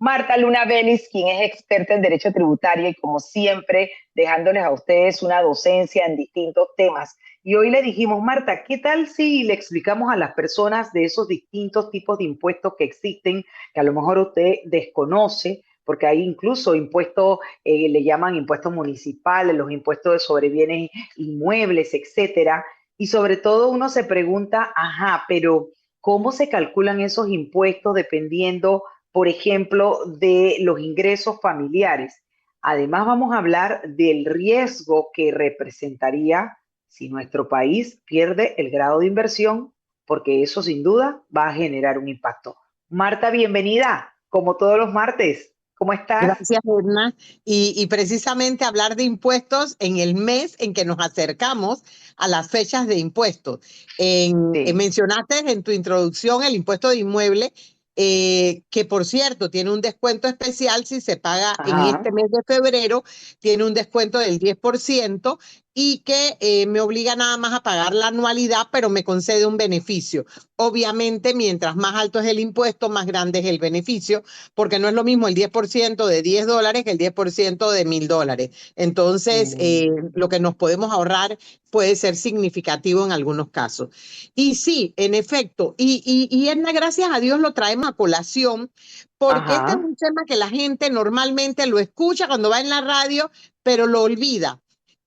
Marta Luna Vélez, quien es experta en Derecho Tributario y como siempre, dejándoles a ustedes una docencia en distintos temas. Y hoy le dijimos, Marta, ¿qué tal si le explicamos a las personas de esos distintos tipos de impuestos que existen, que a lo mejor usted desconoce, porque hay incluso impuestos, le llaman impuestos municipales, los impuestos sobre bienes inmuebles, etcétera. Y sobre todo uno se pregunta, ajá, pero ¿cómo se calculan esos impuestos dependiendo, por ejemplo, de los ingresos familiares? Además, vamos a hablar del riesgo que representaría si nuestro país pierde el grado de inversión, porque eso sin duda va a generar un impacto. Marta, bienvenida, como todos los martes. ¿Cómo estás? Gracias, Edna. Y precisamente hablar de impuestos en el mes en que nos acercamos a las fechas de impuestos. Sí. Mencionaste en tu introducción el impuesto de inmueble, que por cierto tiene un descuento especial si se paga en este Ajá. mes de febrero, tiene un descuento del 10% y que me obliga nada más a pagar la anualidad, pero me concede un beneficio. Obviamente, mientras más alto es el impuesto, más grande es el beneficio, porque no es lo mismo el 10% de $10 que el 10% de $1,000. Entonces, Mm. lo que nos podemos ahorrar puede ser significativo en algunos casos. Y sí, en efecto, Edna, gracias a Dios lo traemos a colación, porque este es Ajá. un tema que la gente normalmente lo escucha cuando va en la radio, pero lo olvida.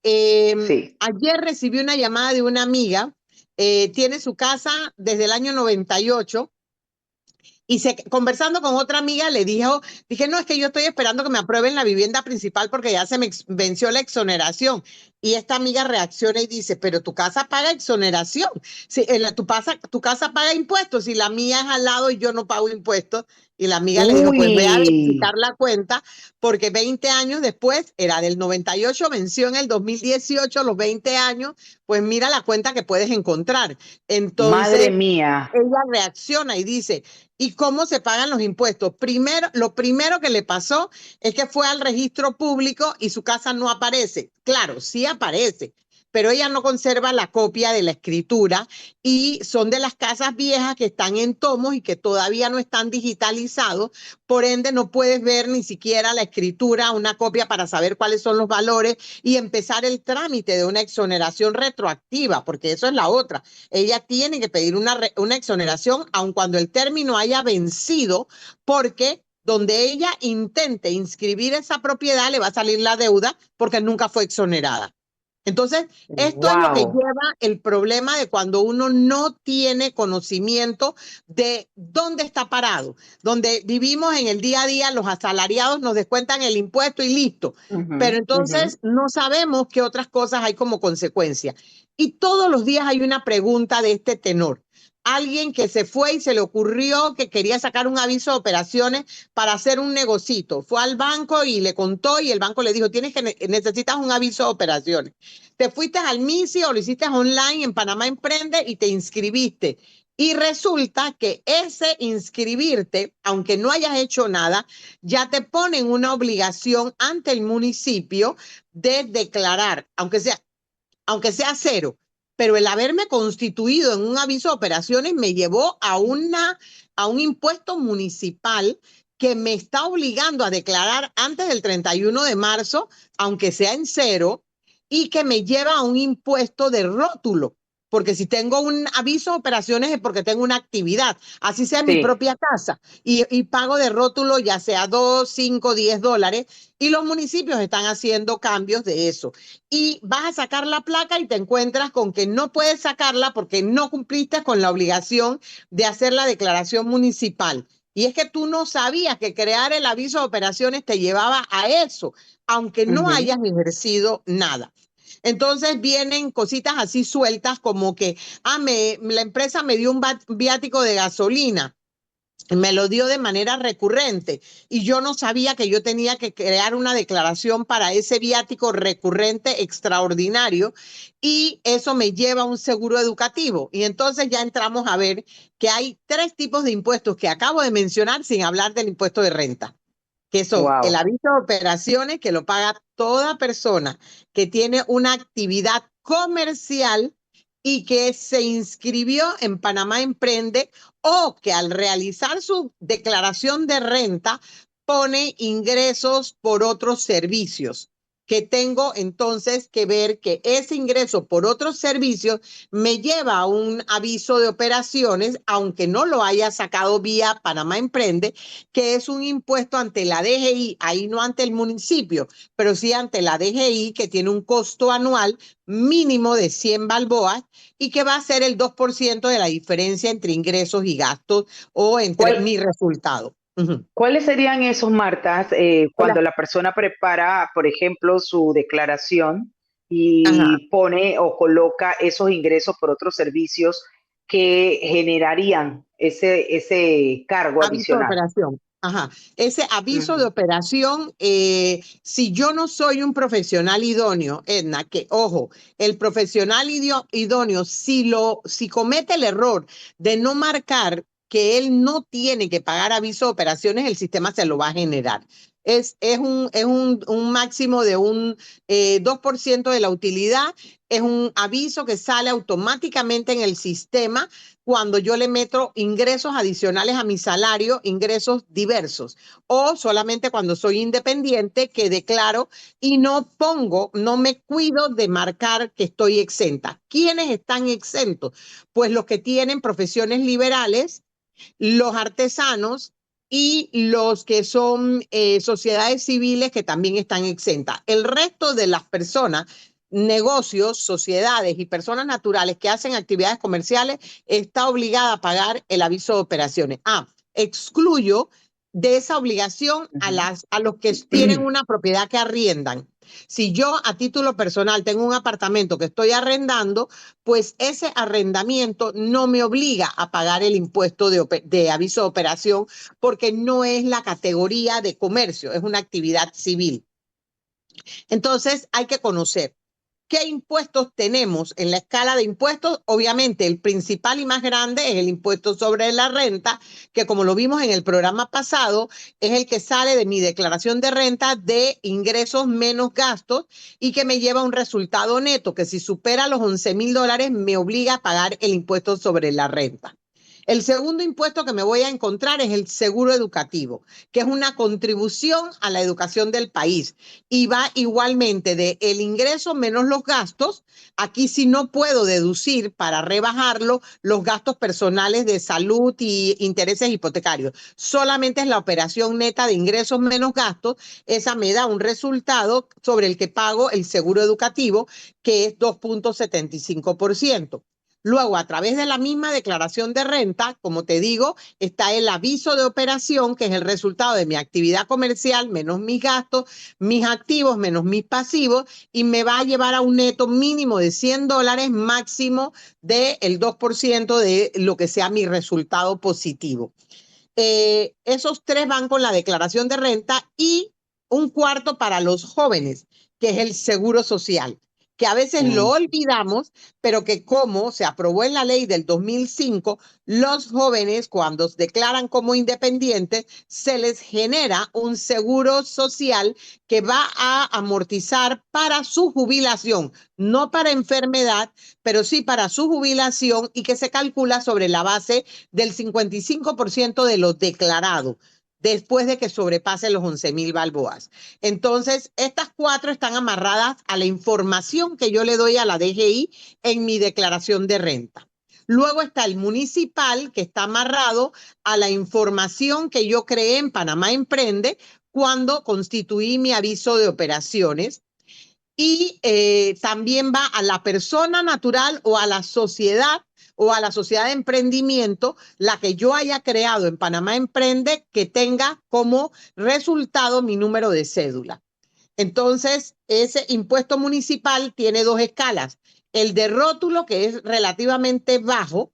Sí. Ayer recibí una llamada de una amiga, tiene su casa desde el año 98 y conversando con otra amiga dije, no, es que yo estoy esperando que me aprueben la vivienda principal porque ya se me venció la exoneración. Y esta amiga reacciona y dice, pero tu casa paga exoneración, si, tu casa paga impuestos y la mía es al lado y yo no pago impuestos. Y la amiga le dijo, pues ve a verificar Uy, la cuenta porque 20 años después, era del 98, venció en el 2018 los 20 años, pues mira la cuenta que puedes encontrar. madre Entonces, mía. ella reacciona y dice, ¿y cómo se pagan los impuestos? Primero, lo primero que le pasó es que fue al registro público y su casa no aparece. Claro, sí aparece, pero ella no conserva la copia de la escritura y son de las casas viejas que están en tomos y que todavía no están digitalizados. Por ende, no puedes ver ni siquiera la escritura, una copia para saber cuáles son los valores y empezar el trámite de una exoneración retroactiva, porque eso es la otra. Ella tiene que pedir una exoneración aun cuando el término haya vencido, porque donde ella intente inscribir esa propiedad le va a salir la deuda porque nunca fue exonerada. Entonces, esto es lo que Wow. lleva el problema de cuando uno no tiene conocimiento de dónde está parado. Donde vivimos en el día a día, los asalariados nos descuentan el impuesto y listo. Pero Ujú, entonces ujú. no sabemos qué otras cosas hay como consecuencia. Y todos los días hay una pregunta de este tenor. Alguien que se fue y se le ocurrió que quería sacar un aviso de operaciones para hacer un negocito. Fue al banco y le contó y el banco le dijo, necesitas un aviso de operaciones. Te fuiste al MISI o lo hiciste online en Panamá Emprende y te inscribiste. Y resulta que ese inscribirte, aunque no hayas hecho nada, ya te ponen una obligación ante el municipio de declarar, aunque sea cero, pero el haberme constituido en un aviso de operaciones me llevó a un impuesto municipal que me está obligando a declarar antes del 31 de marzo, aunque sea en cero, y que me lleva a un impuesto de rótulo. Porque si tengo un aviso de operaciones es porque tengo una actividad, así sea en mi Sí. propia casa, y pago de rótulo ya sea 2, 5, $10, y los municipios están haciendo cambios de eso y vas a sacar la placa y te encuentras con que no puedes sacarla porque no cumpliste con la obligación de hacer la declaración municipal. Y es que tú no sabías que crear el aviso de operaciones te llevaba a eso, aunque no Ujú. hayas ejercido nada. Entonces vienen cositas así sueltas como que, la empresa me dio un viático de gasolina, me lo dio de manera recurrente y yo no sabía que yo tenía que crear una declaración para ese viático recurrente extraordinario y eso me lleva a un seguro educativo. Y entonces ya entramos a ver que hay tres tipos de impuestos que acabo de mencionar sin hablar del impuesto de renta, que son el Wow. aviso de operaciones que lo paga toda persona que tiene una actividad comercial y que se inscribió en Panamá Emprende o que al realizar su declaración de renta pone ingresos por otros servicios, que tengo entonces que ver que ese ingreso por otros servicios me lleva a un aviso de operaciones, aunque no lo haya sacado vía Panamá Emprende, que es un impuesto ante la DGI, ahí no ante el municipio, pero sí ante la DGI, que tiene un costo anual mínimo de 100 balboas y que va a ser el 2% de la diferencia entre ingresos y gastos o entre ¿Cuál, mi resultado. ¿Cuáles serían esos, Martas, Hola. cuando la persona prepara, por ejemplo, su declaración Ajá. y pone o coloca esos ingresos por otros servicios que generarían ese cargo Aviso de adicional? operación. Ajá. Ese aviso de Ujú. operación, si yo no soy un profesional idóneo, Edna, que ojo, el profesional idóneo, si comete el error de no marcar que él no tiene que pagar aviso de operaciones, el sistema se lo va a generar. Es un máximo de un 2% de la utilidad. Es un aviso que sale automáticamente en el sistema cuando yo le meto ingresos adicionales a mi salario, ingresos diversos, o solamente cuando soy independiente que declaro y no pongo, no me cuido de marcar que estoy exenta. ¿Quiénes están exentos? Pues los que tienen profesiones liberales, los artesanos y los que son sociedades civiles que también están exentas. El resto de las personas, negocios, sociedades y personas naturales que hacen actividades comerciales, está obligada a pagar el aviso de operaciones. Excluyo de esa obligación Ujú. a los que tienen una propiedad que arriendan. Si yo a título personal tengo un apartamento que estoy arrendando, pues ese arrendamiento no me obliga a pagar el impuesto de aviso de operación porque no es la categoría de comercio, es una actividad civil. Entonces hay que conocer qué impuestos tenemos en la escala de impuestos. Obviamente el principal y más grande es el impuesto sobre la renta, que como lo vimos en el programa pasado, es el que sale de mi declaración de renta de ingresos menos gastos y que me lleva a un resultado neto que si supera los $11,000 me obliga a pagar el impuesto sobre la renta. El segundo impuesto que me voy a encontrar es el seguro educativo, que es una contribución a la educación del país y va igualmente de el ingreso menos los gastos. Aquí sí no puedo deducir para rebajarlo los gastos personales de salud y intereses hipotecarios. Solamente es la operación neta de ingresos menos gastos. Esa me da un resultado sobre el que pago el seguro educativo, que es 2,75%. Luego, a través de la misma declaración de renta, como te digo, está el aviso de operación, que es el resultado de mi actividad comercial menos mis gastos, mis activos menos mis pasivos, y me va a llevar a un neto mínimo de $100, máximo del 2% de lo que sea mi resultado positivo. Esos tres van con la declaración de renta y un cuarto para los jóvenes, que es el seguro social, que a veces lo Mm. olvidamos, pero que como se aprobó en la ley del 2005, los jóvenes cuando se declaran como independientes, se les genera un seguro social que va a amortizar para su jubilación, no para enfermedad, pero sí para su jubilación y que se calcula sobre la base del 55% de lo declarado después de que sobrepase los 11,000 balboas. Entonces, estas cuatro están amarradas a la información que yo le doy a la DGI en mi declaración de renta. Luego está el municipal, que está amarrado a la información que yo creé en Panamá Emprende cuando constituí mi aviso de operaciones. Y también va a la persona natural o a la sociedad de emprendimiento, la que yo haya creado en Panamá Emprende, que tenga como resultado mi número de cédula. Entonces, ese impuesto municipal tiene dos escalas. El de rótulo, que es relativamente bajo,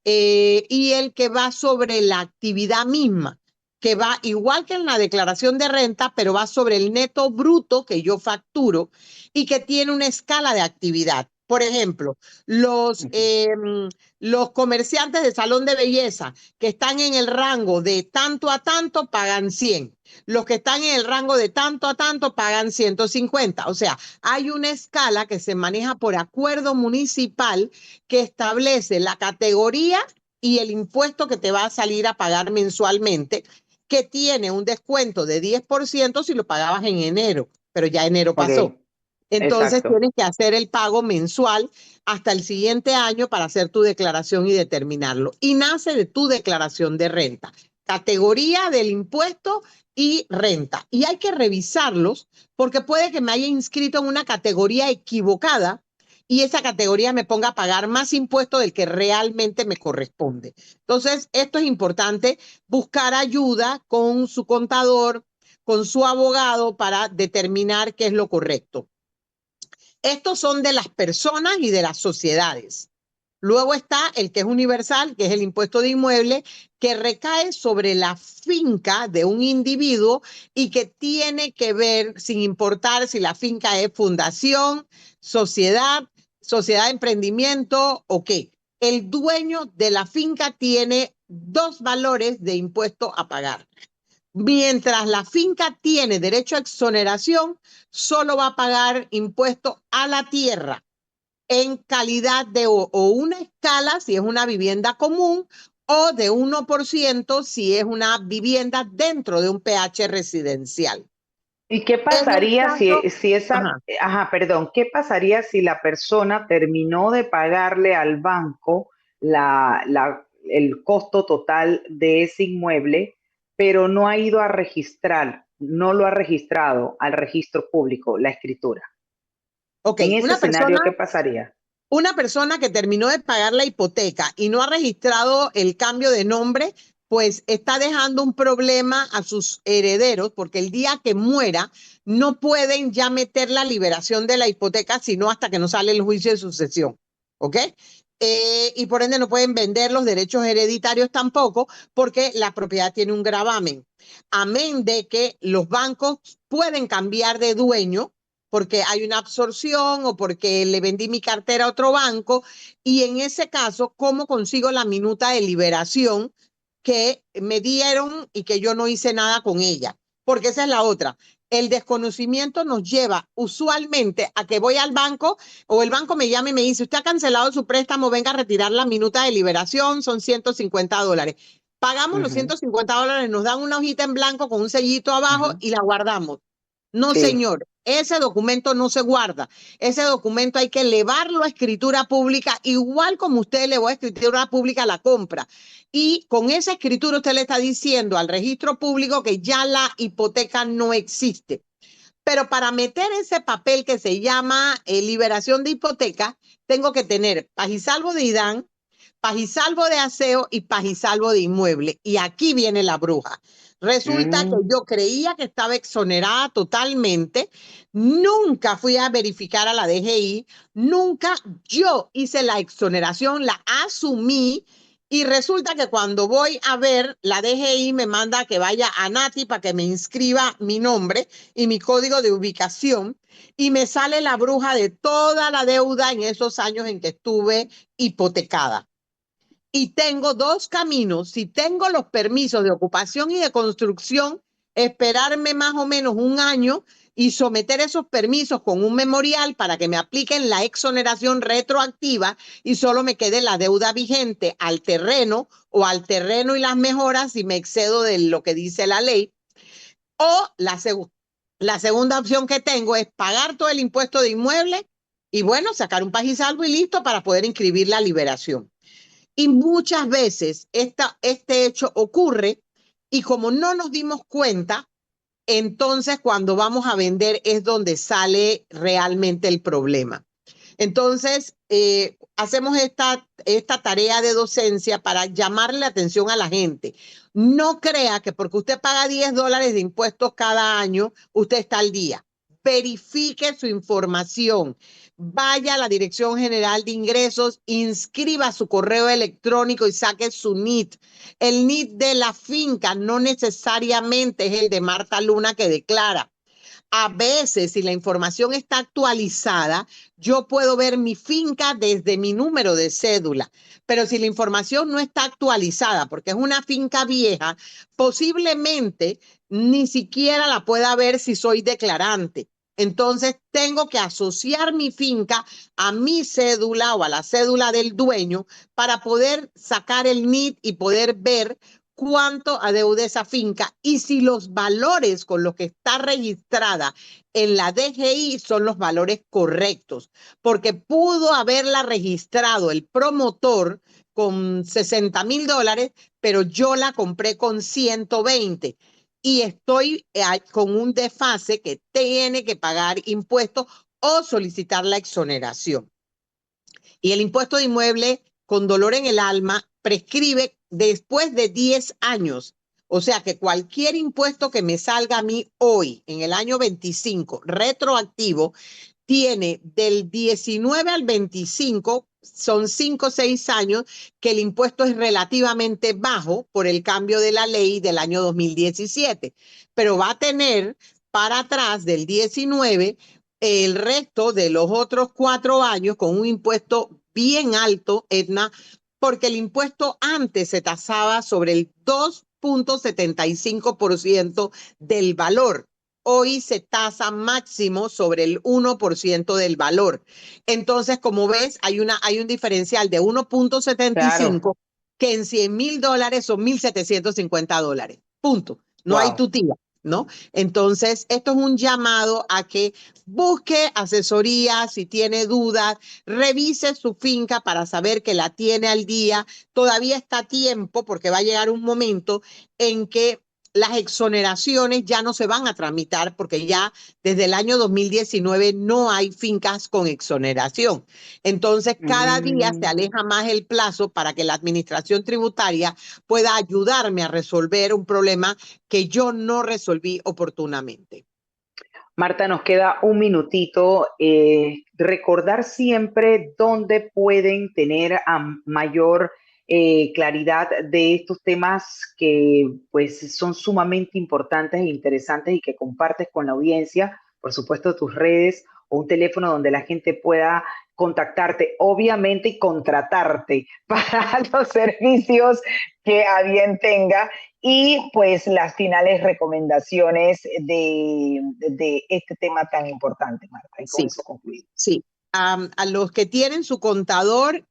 y el que va sobre la actividad misma, que va igual que en la declaración de renta, pero va sobre el neto bruto que yo facturo y que tiene una escala de actividad. Por ejemplo, los, Ujú. eh, los comerciantes de salón de belleza que están en el rango de tanto a tanto pagan 100. Los que están en el rango de tanto a tanto pagan 150. O sea, hay una escala que se maneja por acuerdo municipal que establece la categoría y el impuesto que te va a salir a pagar mensualmente. que tiene un descuento de 10% si lo pagabas en enero, pero ya enero pasó. Ok, Entonces exacto. tienes que hacer el pago mensual hasta el siguiente año para hacer tu declaración y determinarlo. Y nace de tu declaración de renta, categoría del impuesto y renta. Y hay que revisarlos porque puede que me haya inscrito en una categoría equivocada y esa categoría me ponga a pagar más impuesto del que realmente me corresponde. Entonces, esto es importante, buscar ayuda con su contador, con su abogado para determinar qué es lo correcto. Estos son de las personas y de las sociedades. Luego está el que es universal, que es el impuesto de inmueble, que recae sobre la finca de un individuo y que tiene que ver, sin importar si la finca es fundación, sociedad, sociedad de emprendimiento o qué. El dueño de la finca tiene dos valores de impuesto a pagar. Mientras la finca tiene derecho a exoneración, solo va a pagar impuesto a la tierra en calidad de o una escala si es una vivienda común o de 1% si es una vivienda dentro de un PH residencial. ¿Y qué En el pasaría caso, si esa, ajá, perdón, qué pasaría si la persona terminó de pagarle al banco el costo total de ese inmueble, pero no ha ido a registrar, no lo ha registrado al registro público, la escritura? ok, En ese escenario, ¿qué pasaría? una persona que terminó de pagar la hipoteca y no ha registrado el cambio de nombre, pues está dejando un problema a sus herederos porque el día que muera no pueden ya meter la liberación de la hipoteca sino hasta que no sale el juicio de sucesión. ¿Ok? Y por ende no pueden vender los derechos hereditarios tampoco porque la propiedad tiene un gravamen. Amén de que los bancos pueden cambiar de dueño porque hay una absorción o porque le vendí mi cartera a otro banco. Y en ese caso, ¿cómo consigo la minuta de liberación que me dieron y que yo no hice nada con ella? Porque esa es la otra. El desconocimiento nos lleva usualmente a que voy al banco o el banco me llama y me dice, usted ha cancelado su préstamo, venga a retirar la minuta de liberación, son $150. Pagamos los Ujú, $150, nos dan una hojita en blanco con un sellito abajo ujú. y la guardamos. No, Sí, señor, ese documento no se guarda. Ese documento hay que elevarlo a escritura pública, igual como usted elevó a escritura pública la compra. Y con esa escritura usted le está diciendo al registro público que ya la hipoteca no existe. Pero para meter ese papel que se llama liberación de hipoteca, tengo que tener pagisalvo de IDAN, pagisalvo de aseo y pagisalvo de inmueble. Y aquí viene la bruja. Resulta que mm, yo creía que estaba exonerada totalmente, nunca fui a verificar a la DGI, nunca yo hice la exoneración, la asumí y resulta que cuando voy a ver, la DGI me manda que vaya a Nati para que me inscriba mi nombre y mi código de ubicación y me sale la bruja de toda la deuda en esos años en que estuve hipotecada. Y tengo dos caminos. Si tengo los permisos de ocupación y de construcción, esperarme más o menos un año y someter esos permisos con un memorial para que me apliquen la exoneración retroactiva y solo me quede la deuda vigente al terreno o al terreno y las mejoras si me excedo de lo que dice la ley. O la segunda opción que tengo es pagar todo el impuesto de inmueble y bueno, sacar un pajisalvo y listo para poder inscribir la liberación. Y muchas veces este hecho ocurre y como no nos dimos cuenta, entonces cuando vamos a vender es donde sale realmente el problema. Entonces, hacemos esta tarea de docencia para llamarle la atención a la gente. No crea que porque usted paga $10 de impuestos cada año, usted está al día. Verifique su información. Vaya a la Dirección General de Ingresos, inscriba su correo electrónico y saque su NIT. El NIT de la finca no necesariamente es el de Marta Luna que declara. A veces, si la información está actualizada, yo puedo ver mi finca desde mi número de cédula, pero si la información no está actualizada, porque es una finca vieja, posiblemente ni siquiera la pueda ver si soy declarante. Entonces, tengo que asociar mi finca a mi cédula o a la cédula del dueño para poder sacar el NIT y poder ver cuánto adeuda esa finca y si los valores con los que está registrada en la DGI son los valores correctos, porque pudo haberla registrado el promotor con $60,000, pero yo la compré con 120 y estoy con un desfase que tiene que pagar impuestos o solicitar la exoneración. Y el impuesto de inmueble, con dolor en el alma, prescribe después de 10 años. O sea que cualquier impuesto que me salga a mí hoy, en el año 25, retroactivo, tiene del 19 al 25, son 5 o 6 años que el impuesto es relativamente bajo por el cambio de la ley del año 2017, pero va a tener para atrás del 19 el resto de los otros 4 años con un impuesto bien alto, Edna, porque el impuesto antes se tasaba sobre el 2,75% del valor. Hoy se tasa máximo sobre el 1% del valor. Entonces, como ves, hay un diferencial de 1,75 que en $100,000 son $1,750. Punto. No hay tutía, ¿no? Entonces, esto es un llamado a que busque asesoría si tiene dudas, revise su finca para saber que la tiene al día. Todavía está a tiempo porque va a llegar un momento en que las exoneraciones ya no se van a tramitar porque ya desde el año 2019 no hay fincas con exoneración. Entonces, cada día se aleja más el plazo para que la administración tributaria pueda ayudarme a resolver un problema que yo no resolví oportunamente. Marta, nos queda un minutito. Recordar siempre dónde pueden tener mayor claridad de estos temas que pues son sumamente importantes e interesantes y que compartes con la audiencia, por supuesto tus redes o un teléfono donde la gente pueda contactarte, obviamente, y contratarte para los servicios que a bien tenga y pues las finales recomendaciones de este tema tan importante, Marta. Y con eso concluimos. Sí, a los que tienen su contador,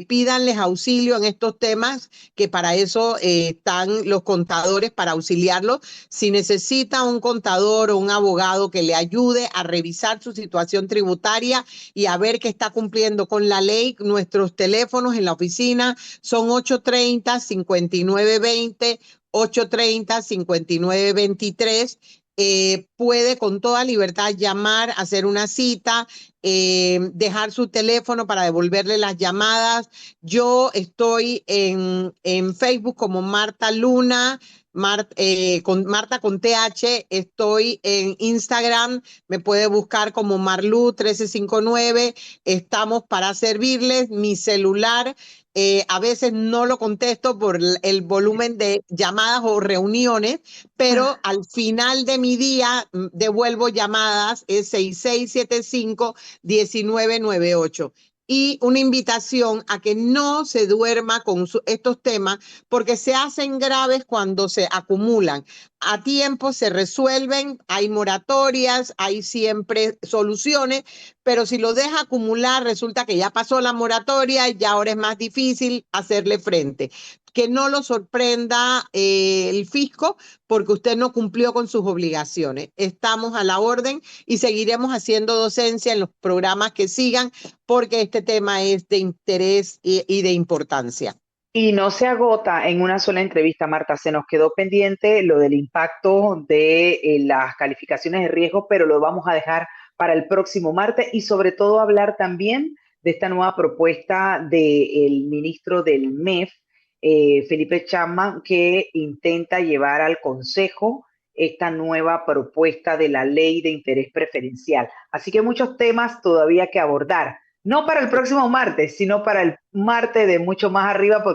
pídanles auxilio en estos temas, que para eso están los contadores, para auxiliarlos. Si necesita un contador o un abogado que le ayude a revisar su situación tributaria y a ver que está cumpliendo con la ley, nuestros teléfonos en la oficina son 830-5920, 830-5923. Puede con toda libertad llamar, hacer una cita, dejar su teléfono para devolverle las llamadas. Yo estoy en Facebook como Marta Luna, Marta con TH, estoy en Instagram, me puede buscar como Marlu1359, estamos para servirles. Mi celular, a veces no lo contesto por el volumen de llamadas o reuniones, pero al final de mi día devuelvo llamadas, es 6675-1998. Y una invitación a que no se duerma con estos temas porque se hacen graves cuando se acumulan. A tiempo se resuelven, hay moratorias, hay siempre soluciones, pero si lo deja acumular, resulta que ya pasó la moratoria y ya ahora es más difícil hacerle frente. Que no lo sorprenda el fisco porque usted no cumplió con sus obligaciones. Estamos a la orden y seguiremos haciendo docencia en los programas que sigan porque este tema es de interés y de importancia. Y no se agota en una sola entrevista, Marta. Se nos quedó pendiente lo del impacto de las calificaciones de riesgo, pero lo vamos a dejar para el próximo martes y sobre todo hablar también de esta nueva propuesta del ministro del MEF, Felipe Chapman, que intenta llevar al Consejo esta nueva propuesta de la ley de interés preferencial. Así que muchos temas todavía que abordar. No para el próximo martes, sino para el martes de mucho más arriba, porque